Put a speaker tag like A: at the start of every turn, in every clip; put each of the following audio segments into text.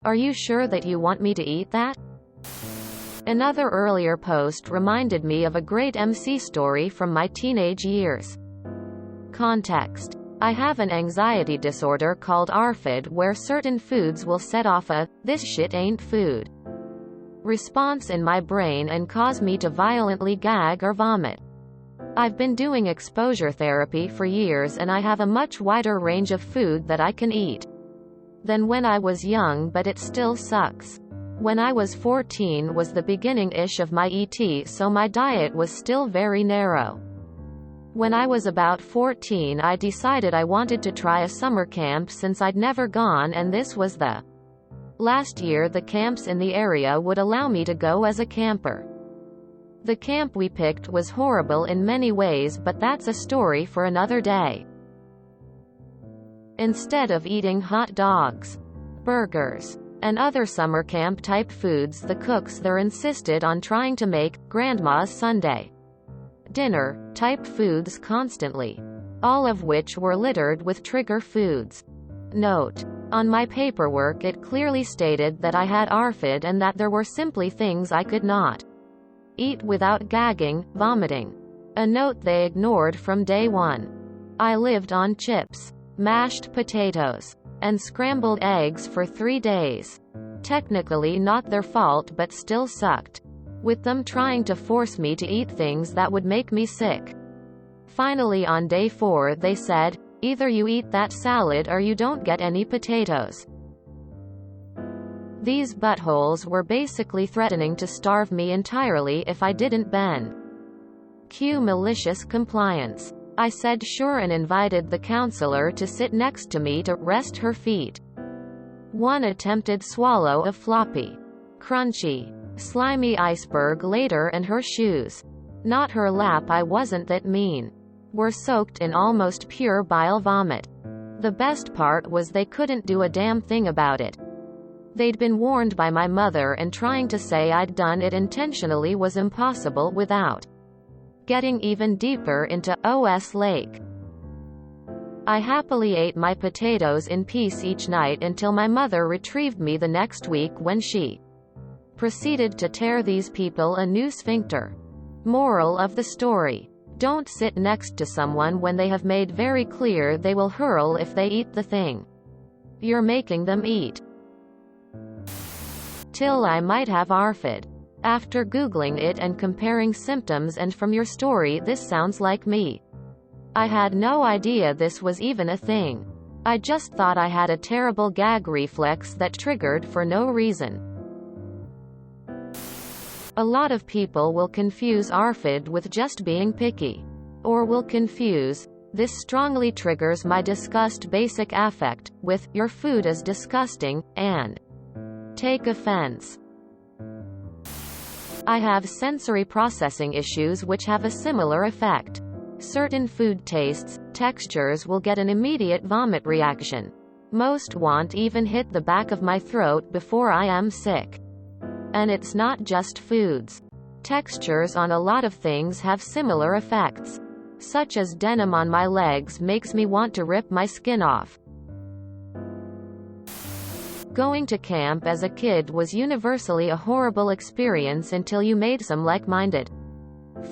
A: Are you sure that you want me to eat that? Another earlier post reminded me of a great MC story from my teenage years. Context. I have an anxiety disorder called ARFID where certain foods will set off a, "this shit ain't food" response in my brain and cause me to violently gag or vomit. I've been doing exposure therapy for years and I have a much wider range of food that I can eat than when I was young, but it still sucks. When I was 14 was the beginning-ish of my ET, so my diet was still very narrow. When I was about 14 I decided I wanted to try a summer camp since I'd never gone, and this was the last year the camps in the area would allow me to go as a camper. The camp we picked was horrible in many ways, but that's a story for another day. Instead of eating hot dogs, burgers, and other summer camp type foods, the cooks there insisted on trying to make Grandma's Sunday dinner type foods constantly, all of which were littered with trigger foods. Note: on my paperwork it clearly stated that I had ARFID and that there were simply things I could not eat without gagging, vomiting. A note they ignored from day one. I lived on chips, mashed potatoes, and scrambled eggs for 3 days. Technically not their fault, but still sucked, with them trying to force me to eat things that would make me sick. Finally on day 4 they said, "Either you eat that salad or you don't get any potatoes." These buttholes were basically threatening to starve me entirely if I didn't bend. Cue malicious compliance. I said sure and invited the counselor to sit next to me to rest her feet. One attempted swallow of floppy, crunchy, slimy iceberg later, and her shoes, not her lap, I wasn't that mean, were soaked in almost pure bile vomit. The best part was they couldn't do a damn thing about it. They'd been warned by my mother, and trying to say I'd done it intentionally was impossible without getting even deeper into OS Lake. I happily ate my potatoes in peace each night until my mother retrieved me the next week when she proceeded to tear these people a new sphincter. Moral of the story: don't sit next to someone when they have made very clear they will hurl if they eat the thing you're making them eat. Till I might have ARFID. After Googling it and comparing symptoms, and from your story this sounds like me. I had no idea this was even a thing. I just thought I had a terrible gag reflex that triggered for no reason. A lot of people will confuse ARFID with just being picky. Or will confuse, "This strongly triggers my disgust basic affect," with, "Your food is disgusting," and take offense. I have sensory processing issues which have a similar effect. Certain food tastes, textures will get an immediate vomit reaction. Most won't even hit the back of my throat before I am sick. And it's not just foods. Textures on a lot of things have similar effects. Such as denim on my legs makes me want to rip my skin off. Going to camp as a kid was universally a horrible experience until you made some like-minded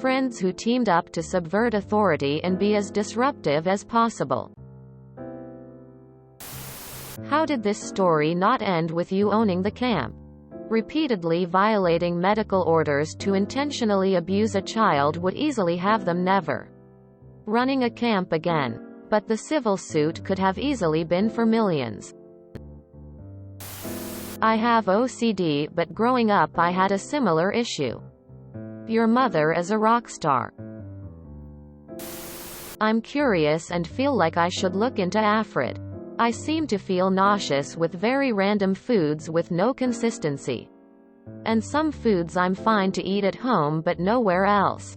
A: friends who teamed up to subvert authority and be as disruptive as possible. How did this story not end with you owning the camp? Repeatedly violating medical orders to intentionally abuse a child would easily have them never running a camp again. But the civil suit could have easily been for millions. I have OCD, but growing up I had a similar issue. Your mother is a rock star. I'm curious and feel like I should look into ARFID. I seem to feel nauseous with very random foods with no consistency. And some foods I'm fine to eat at home but nowhere else.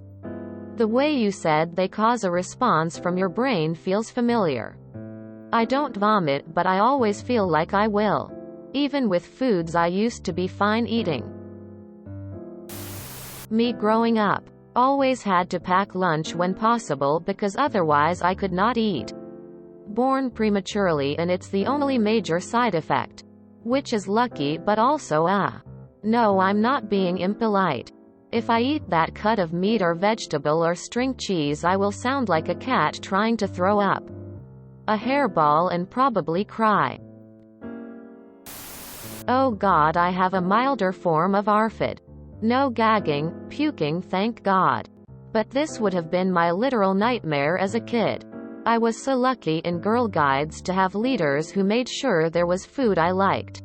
A: The way you said they cause a response from your brain feels familiar. I don't vomit, but I always feel like I will. Even with foods I used to be fine eating. Me growing up always had to pack lunch when possible because otherwise I could not eat. Born prematurely, and it's the only major side effect. Which is lucky but also no, I'm not being impolite. If I eat that cut of meat or vegetable or string cheese, I will sound like a cat trying to throw up a hairball and probably cry. Oh God, I have a milder form of ARFID. No gagging, puking, thank God. But this would have been my literal nightmare as a kid. I was so lucky in Girl Guides to have leaders who made sure there was food I liked.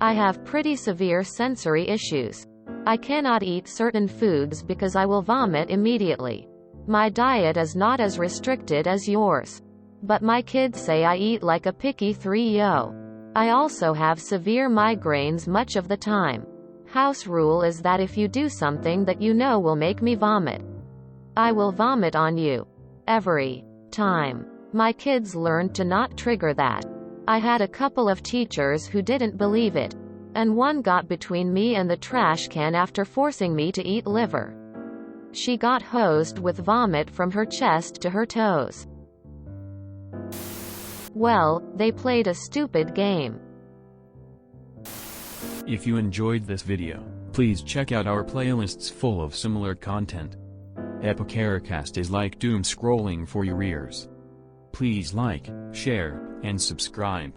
A: I have pretty severe sensory issues. I cannot eat certain foods because I will vomit immediately. My diet is not as restricted as yours. But my kids say I eat like a picky 3-yo. I also have severe migraines much of the time. House rule is that if you do something that you know will make me vomit, I will vomit on you. Every time. My kids learned to not trigger that. I had a couple of teachers who didn't believe it. And one got between me and the trash can after forcing me to eat liver. She got hosed with vomit from her chest to her toes. Well, they played a stupid game.
B: If you enjoyed this video, please check out our playlists full of similar content. Epicaricast is like doom scrolling for your ears. Please like, share, and subscribe.